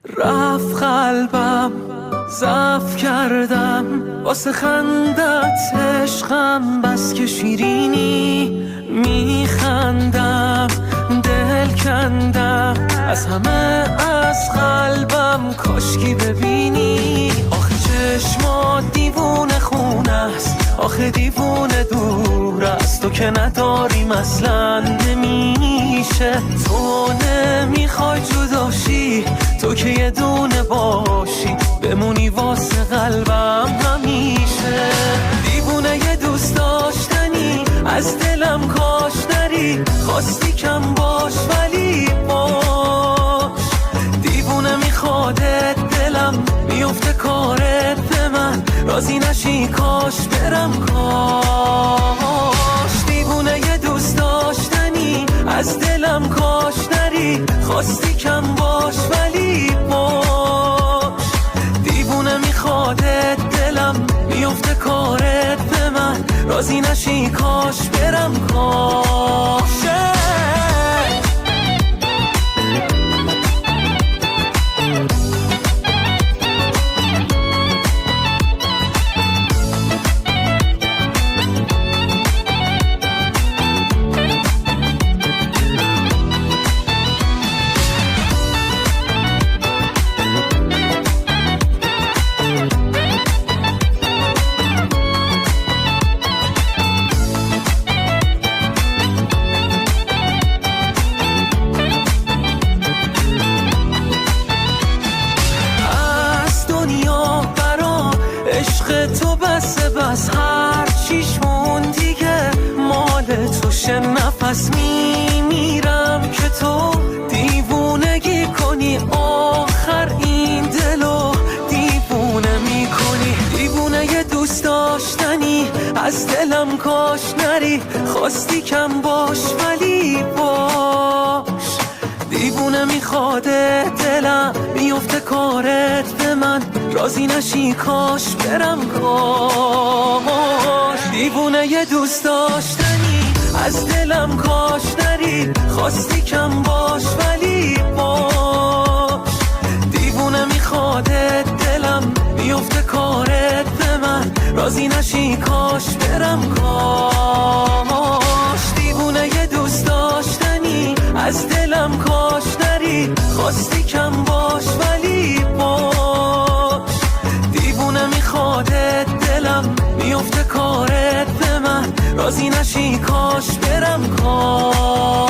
رفت قلبم ضعف کردم واسه خندت عشقم، بس که شیرینی میخندم دل کندم از همه از قلبم، کاشکی ببینی آخه چشمات دیوونه خونه است، آخه دیوونه دور است، تو که نداریم اصلا نمیشه، تو نمیخوای جداشی، تو که یه دونه باشی بمونی واسه قلبم همیشه، دیوونه یه دوست داشتنی از دلم کاش نری، خواستی کم باش ولی باش، دیوونه میخوادت دلم میفته کارت به من، راضی نشی کاش برم کاش، دیوونه یه دوست داشتنی از دلم کاش نری، خواستی کم باش ولی باش، دیوونه میخوادت دلم میفته کارت به من، راضی نشی کاش برم کاش. عشق تو بس هر چیشون دیگه مال توشه، نفس میمیرم که تو دیوونگی کنی، آخر این دلو دیوونه میکنی، دیوونه یه دوست داشتنی از دلم کاش نری، خواستی کم باش ولی باش، دیوونه میخواده دلم میفته کارت به من، راضی نشی کاش برم کاش، دیوونه یه دوست داشتنی از دلم کاش نری، خواستی کم باش ولی باش، دیوونه میخواده دلم میفته کارت به من، راضی نشی کاش برم کاش، دیوونه یه دوست داشتنی از دلم کاش نری، خواستی کم باش ولی باش، دیوونه میخوادت دلم میفته کارت به من، راضی نشی کاش برم کاش.